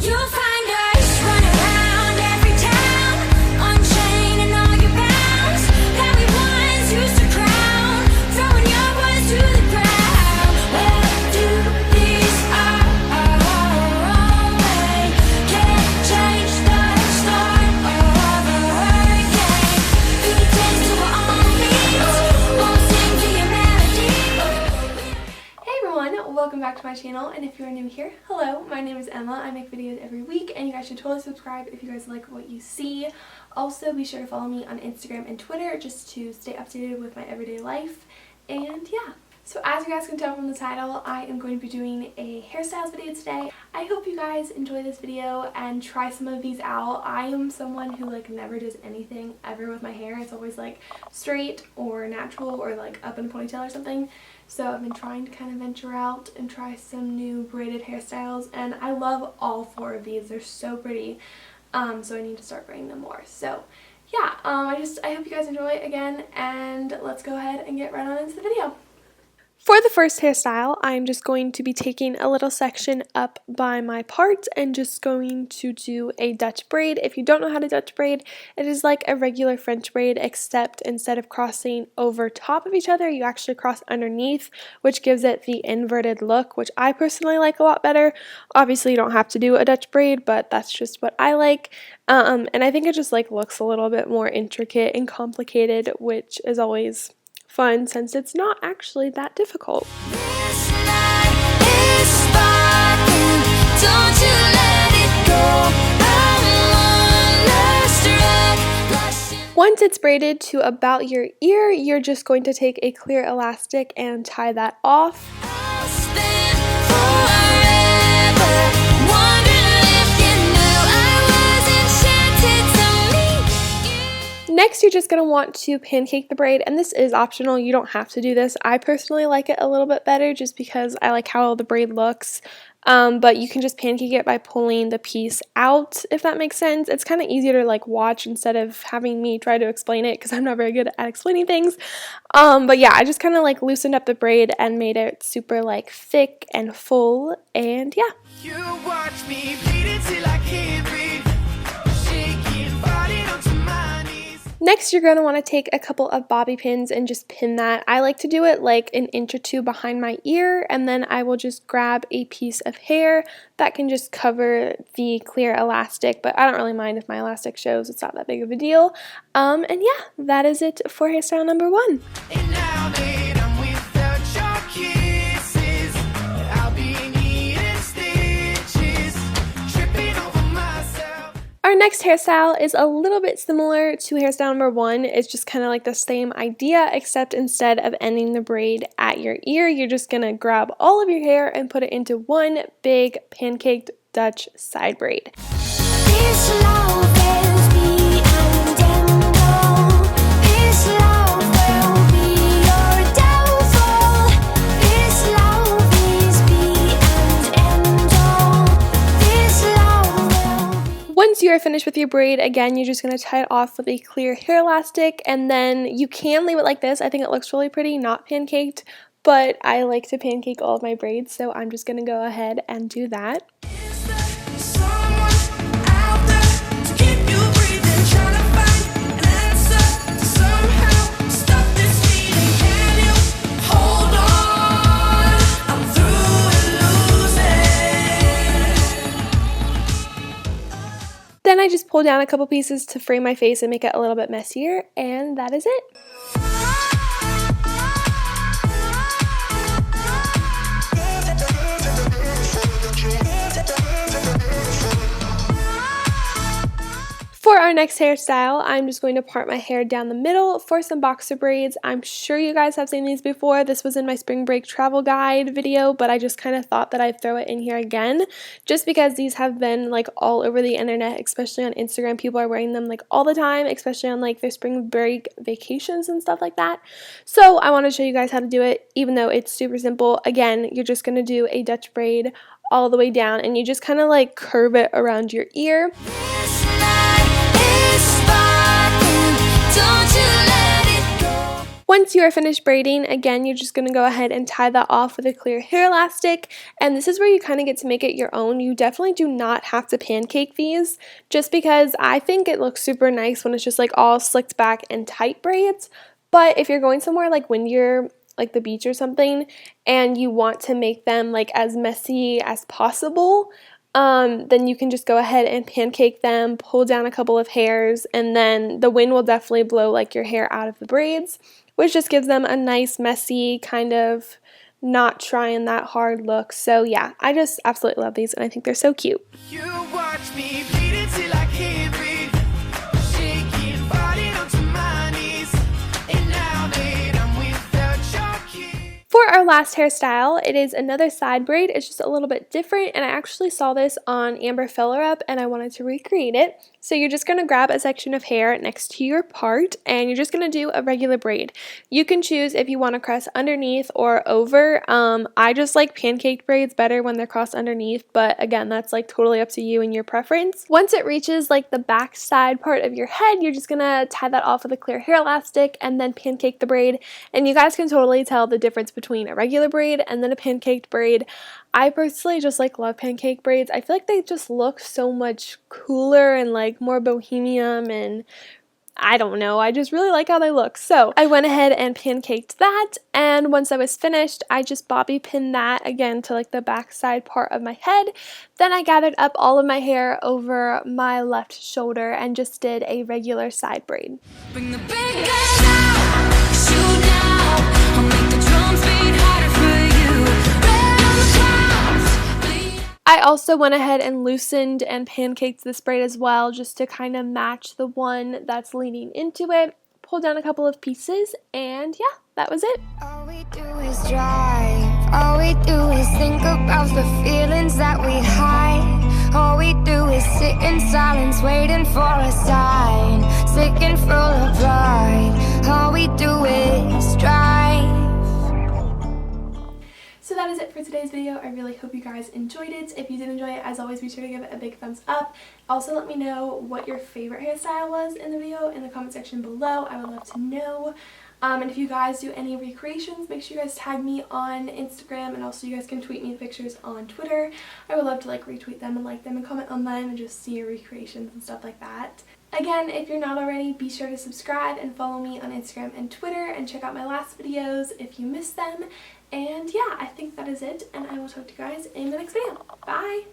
You'll find us running around every town, unchained and all your bounds that we once used to crown, throwing your words to the ground. We'll do this our own way. Can't change the start of a hurricane. Through the days till we're on beat, won't sing to your melody. Hey everyone, welcome back to my channel, and if you're new here, hello, my name is Emma. I make videos every week, and you guys should totally subscribe if you guys like what you see. Also, be sure to follow me on Instagram and Twitter just to stay updated with my everyday life. And yeah, so as you guys can tell from the title, I am going to be doing a hairstyles video today. I hope you guys enjoy this video and try some of these out. I am someone who like never does anything ever with my hair. It's always like straight or natural or like up in a ponytail or something. So I've been trying to kind of venture out and try some new braided hairstyles, and I love all four of these. They're so pretty. So I need to start braiding them more. So yeah, I hope you guys enjoy again, and let's go ahead and get right on into the video. For the first hairstyle, I'm just going to be taking a little section up by my part and just going to do a Dutch braid. If you don't know how to Dutch braid, it is like a regular French braid, except instead of crossing over top of each other, you actually cross underneath, which gives it the inverted look, which I personally like a lot better. Obviously, you don't have to do a Dutch braid, but that's just what I like. And I think it just like looks a little bit more intricate and complicated, which is always fun since it's not actually that difficult. Once it's braided to about your ear, you're just going to take a clear elastic and tie that off. Next, you're just going to want to pancake the braid, and this is optional. You don't have to do this. I personally like it a little bit better just because I like how the braid looks, but you can just pancake it by pulling the piece out, if that makes sense. It's kind of easier to like watch instead of having me try to explain it because I'm not very good at explaining things. But yeah, I just kind of like loosened up the braid and made it super like thick and full, and yeah. You watch me bleed until I can't breathe. Next, you're going to want to take a couple of bobby pins and just pin that. I like to do it like an inch or two behind my ear, and then I will just grab a piece of hair that can just cover the clear elastic, but I don't really mind if my elastic shows. It's not that big of a deal. And yeah, that is it for hairstyle number one. And now that I'm without your kisses, I'll be needing stitches, tripping over myself. Our next hairstyle is a little bit similar to hairstyle number one. It's just kind of like the same idea, except instead of ending the braid at your ear, you're just going to grab all of your hair and put it into one big pancaked Dutch side braid. Once you are finished with your braid, again, you're just going to tie it off with a clear hair elastic, and then you can leave it like this. I think it looks really pretty, not pancaked, but I like to pancake all of my braids, so I'm just going to go ahead and do that. Then I just pull down a couple pieces to frame my face and make it a little bit messier, and that is it. For our next hairstyle, I'm just going to part my hair down the middle for some boxer braids. I'm sure you guys have seen these before. This was in my spring break travel guide video, but I just kind of thought that I'd throw it in here again, just because these have been like all over the internet, especially on Instagram. People are wearing them like all the time, especially on like their spring break vacations and stuff like that. So I want to show you guys how to do it, even though it's super simple. Again, you're just going to do a Dutch braid all the way down, and you just kind of like curve it around your ear. Once you are finished braiding, again, you're just going to go ahead and tie that off with a clear hair elastic, and this is where you kind of get to make it your own. You definitely do not have to pancake these, just because I think it looks super nice when it's just like all slicked back and tight braids, but if you're going somewhere like windier, like the beach or something, and you want to make them like as messy as possible, then you can just go ahead and pancake them, pull down a couple of hairs, and then the wind will definitely blow like your hair out of the braids, which just gives them a nice, messy, kind of not trying that hard look. So yeah, I just absolutely love these, and I think they're so cute. You watch me bleed until I can't breathe, shaking, falling onto my knees, and now that I'm without your kiss. For our last hairstyle, it is another side braid. It's just a little bit different, and I actually saw this on Amber Filler Up, and I wanted to recreate it. So you're just going to grab a section of hair next to your part, and you're just going to do a regular braid. You can choose if you want to cross underneath or over. I just like pancake braids better when they're crossed underneath, but again, that's like totally up to you and your preference. Once it reaches like the back side part of your head, you're just going to tie that off with a clear hair elastic and then pancake the braid, and you guys can totally tell the difference between a regular braid and then a pancaked braid. I personally just like love pancake braids. I feel like they just look so much cooler and like more bohemian, and I don't know, I just really like how they look. So I went ahead and pancaked that, and once I was finished, I just bobby pinned that again to like the back side part of my head. Then I gathered up all of my hair over my left shoulder and just did a regular side braid. Bring the big guns out, shoot now, I'll make the drums beat harder for you. Red on the clouds, bleed. I also went ahead and loosened and pancaked this braid as well, just to kind of match the one that's leaning into it. Pulled down a couple of pieces, and yeah, that was it. All we do is drive, all we do is think about the feelings that we hide. All we do is sit in silence, waiting for a sign, sick and full of pride. All we do is drive. So that is it for today's video. I really hope you guys enjoyed it. If you did enjoy it, as always, be sure to give it a big thumbs up. Also, let me know what your favorite hairstyle was in the video in the comment section below. I would love to know. And if you guys do any recreations, make sure you guys tag me on Instagram, and also you guys can tweet me the pictures on Twitter. I would love to like retweet them and like them and comment on them and just see your recreations and stuff like that. Again, if you're not already, be sure to subscribe and follow me on Instagram and Twitter, and check out my last videos if you missed them. And yeah, I think that is it, and I will talk to you guys in the next video. Bye!